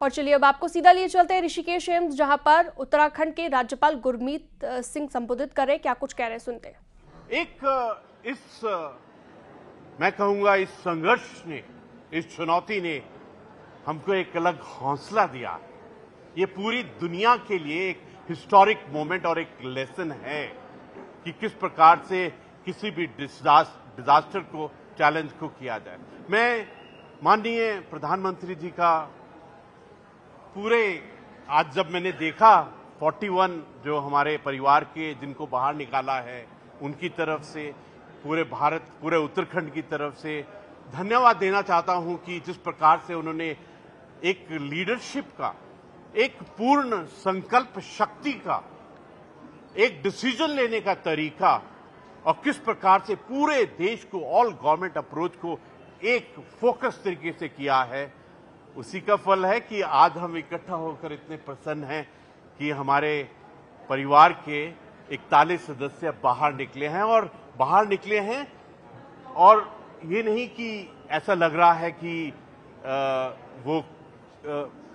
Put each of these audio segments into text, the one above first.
और चलिए अब आपको सीधा लिए चलते हैं ऋषिकेश एम्स, जहां पर उत्तराखंड के राज्यपाल गुरमीत सिंह संबोधित कर रहे हैं। क्या कुछ कह रहे हैं, सुनते हैं। मैं कहूंगा इस संघर्ष ने, इस चुनौती ने हमको एक अलग हौसला दिया। ये पूरी दुनिया के लिए एक हिस्टोरिक मोमेंट और एक लेसन है कि किस प्रकार से किसी भी डिजास्टर को, चैलेंज को किया जाए। मैं माननीय प्रधानमंत्री जी का आज जब मैंने देखा 41 जो हमारे परिवार के जिनको बाहर निकाला है, उनकी तरफ से पूरे भारत, पूरे उत्तराखंड की तरफ से धन्यवाद देना चाहता हूं कि जिस प्रकार से उन्होंने एक लीडरशिप का, एक पूर्ण संकल्प शक्ति का, एक डिसीजन लेने का तरीका और किस प्रकार से पूरे देश को, ऑल गवर्नमेंट अप्रोच को एक फोकस तरीके से किया है, उसी का फल है कि आज हम इकट्ठा होकर इतने प्रसन्न हैं कि हमारे परिवार के 41 सदस्य बाहर निकले हैं। और ये नहीं कि ऐसा लग रहा है कि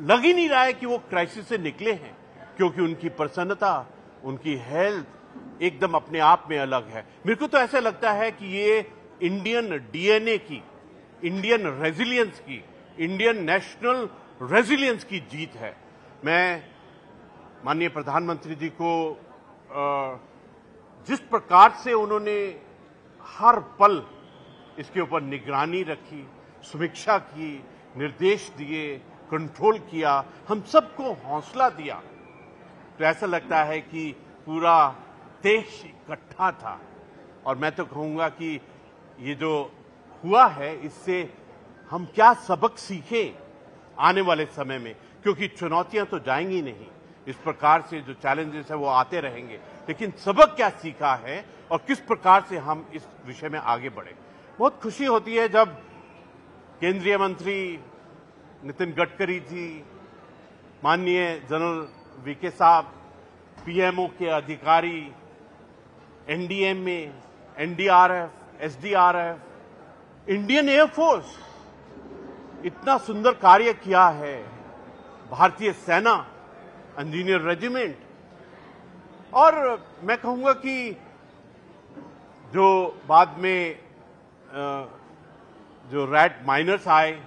लग ही नहीं रहा है कि वो क्राइसिस से निकले हैं, क्योंकि उनकी प्रसन्नता, उनकी हेल्थ एकदम अपने आप में अलग है। मेरे को तो ऐसा लगता है कि ये इंडियन डीएनए की, इंडियन रेजिलियंस की, इंडियन नेशनल रेजिलियंस की जीत है। मैं माननीय प्रधानमंत्री जी को जिस प्रकार से उन्होंने हर पल इसके ऊपर निगरानी रखी, समीक्षा की, निर्देश दिए, कंट्रोल किया, हम सबको हौसला दिया, तो ऐसा लगता है कि पूरा देश इकट्ठा था। और मैं तो कहूंगा कि ये जो हुआ है, इससे हम क्या सबक सीखे आने वाले समय में, क्योंकि चुनौतियां तो जाएंगी नहीं, इस प्रकार से जो चैलेंजेस है वो आते रहेंगे, लेकिन सबक क्या सीखा है और किस प्रकार से हम इस विषय में आगे बढ़े। बहुत खुशी होती है जब केंद्रीय मंत्री नितिन गडकरी जी, माननीय जनरल वीके साहब, पीएमओ के अधिकारी, NDMA, NDRF, SDRF, Indian air force इतना सुंदर कार्य किया है, भारतीय सेना, इंजीनियर रेजिमेंट। और मैं कहूंगा कि जो बाद में जो रैट माइनर्स आए,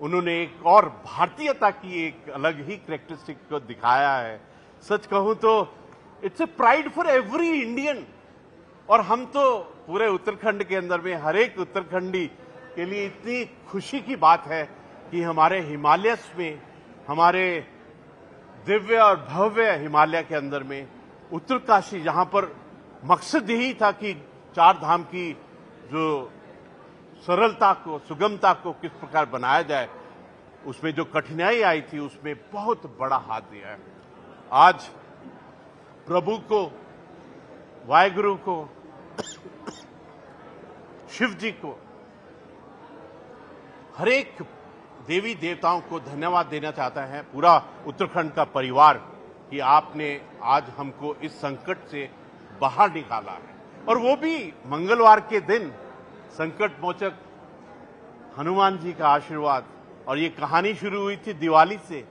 उन्होंने एक और भारतीयता की एक अलग ही कैरेक्टरिस्टिक को दिखाया है। सच कहूं तो it's a pride for every Indian. और हम तो पूरे उत्तराखंड के अंदर में हर एक उत्तराखंडी के लिए इतनी खुशी की बात है कि हमारे हिमालयस में, हमारे दिव्य और भव्य हिमालय के अंदर में उत्तरकाशी, जहां पर मकसद यही था कि चार धाम की जो सरलता को, सुगमता को किस प्रकार बनाया जाए, उसमें जो कठिनाई आई थी उसमें बहुत बड़ा हाथ दिया है। आज प्रभु को, वाहेगुरु को, शिव जी को, हर एक देवी देवताओं को धन्यवाद देना चाहता है पूरा उत्तराखंड का परिवार कि आपने आज हमको इस संकट से बाहर निकाला है। और वो भी मंगलवार के दिन संकट मोचक हनुमान जी का आशीर्वाद। और ये कहानी शुरू हुई थी दिवाली से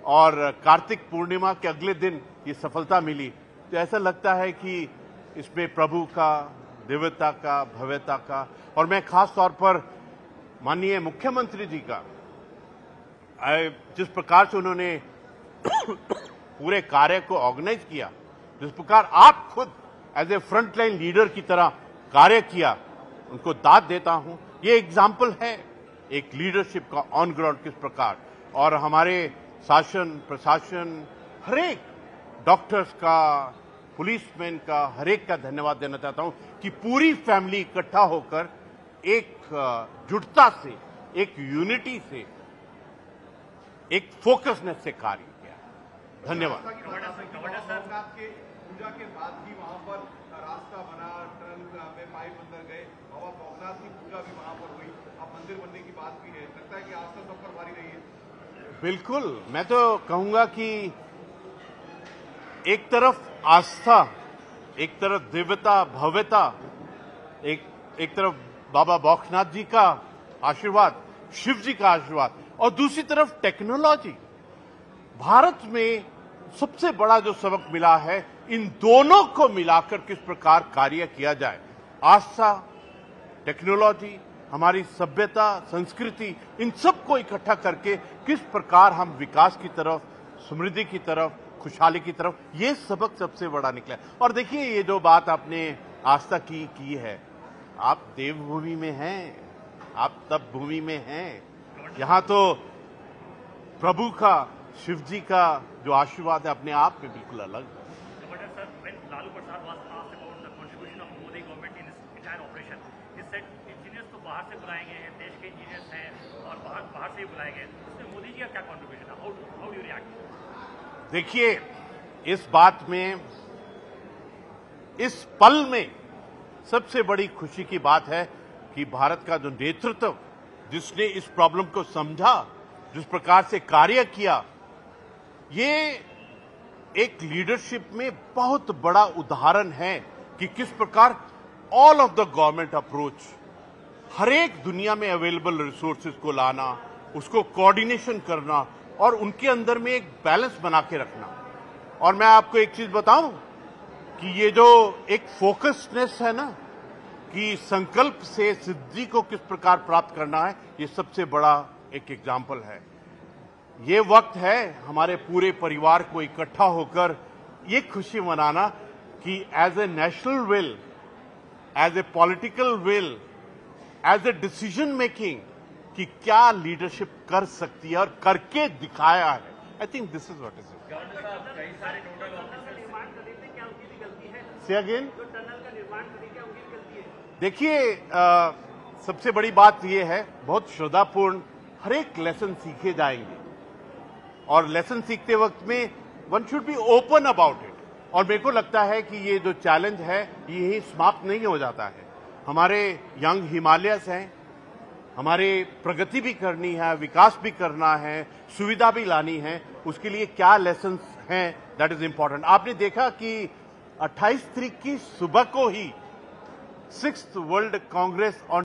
और कार्तिक पूर्णिमा के अगले दिन ये सफलता मिली। तो ऐसा लगता है कि इसमें प्रभु का, दिव्यता का, भव्यता का, और मैं खास तौर पर माननीय मुख्यमंत्री जी का, जिस प्रकार से उन्होंने पूरे कार्य को ऑर्गेनाइज किया, जिस प्रकार आप खुद एज ए फ्रंटलाइन लीडर की तरह कार्य किया, उनको दाद देता हूं। ये एग्जाम्पल है एक लीडरशिप का ऑन ग्राउंड किस प्रकार। और हमारे शासन, प्रशासन, हर एक डॉक्टर्स का, पुलिसमैन का, हर एक का धन्यवाद देना चाहता हूं कि पूरी फैमिली इकट्ठा होकर एक जुटता से, एक यूनिटी से, एक फोकसनेस से कार्य किया। धन्यवाद। पूजा के बाद ही वहां पर रास्ता बना, टनल में पाइप अंदर गए, बाबा भोगनाथ की पूजा भी वहां पर हुई, अब मंदिर बनने की बात भी है। लगता है कि आस्था सब पर भारी रही है। बिल्कुल, मैं तो कहूंगा कि एक तरफ आस्था, एक तरफ दिव्यता, भव्यता, एक तरफ बाबा भोगनाथ जी का आशीर्वाद, शिव जी का आशीर्वाद, और दूसरी तरफ टेक्नोलॉजी। भारत में सबसे बड़ा जो सबक मिला है, इन दोनों को मिलाकर किस प्रकार कार्य किया जाए। आस्था, टेक्नोलॉजी, हमारी सभ्यता, संस्कृति, इन सबको इकट्ठा करके किस प्रकार हम विकास की तरफ, समृद्धि की तरफ, खुशहाली की तरफ, ये सबक सबसे बड़ा निकला। और देखिए, ये जो बात आपने आस्था की है, आप देवभूमि में हैं, आप तप भूमि में हैं। यहां तो प्रभु का, शिव जी का जो आशीर्वाद है अपने आप में बिल्कुल अलग है। Lalu Prasad was asked about the contribution of Modi government in this entire operation. He said engineers तो बाहर से बुलाए गए हैं, देश के इंजीनियर्स हैं और बाहर से ही बुलाए गए। इसमें मोदी जी का क्या कंट्रीब्यूशन है? How do react? देखिए, इस बात में, इस पल में सबसे बड़ी खुशी की बात है कि भारत का जो नेतृत्व, जिसने इस प्रॉब्लम को समझा, जिस प्रकार से कार्य किया, ये एक लीडरशिप में बहुत बड़ा उदाहरण है कि किस प्रकार all of the government approach, हर एक दुनिया में अवेलेबल रिसोर्सेज को लाना, उसको कोऑर्डिनेशन करना और उनके अंदर में एक बैलेंस बना के रखना। और मैं आपको एक चीज बताऊं कि ये जो एक फोकसनेस है ना, कि संकल्प से सिद्धि को किस प्रकार प्राप्त करना है, ये सबसे बड़ा एक एग्जाम्पल है। ये वक्त है हमारे पूरे परिवार को इकट्ठा होकर ये खुशी मनाना कि as a national will, as a political will, as a decision making, कि क्या लीडरशिप कर सकती है और करके दिखाया है। I think this is what is it. से अगेन, देखिए, सबसे बड़ी बात यह है, बहुत श्रद्धापूर्ण हर एक लेसन सीखे जाएंगे और लेसन सीखते वक्त में one should be open about it. और मेरे को लगता है कि ये जो चैलेंज है, यही समाप्त नहीं हो जाता है। हमारे यंग हिमालयस हैं, हमारे प्रगति भी करनी है, विकास भी करना है, सुविधा भी लानी है। उसके लिए क्या लेसन्स हैं, दैट इज इंपॉर्टेंट। आपने देखा कि 28 तारीख की सुबह को ही 6th वर्ल्ड कांग्रेस ऑन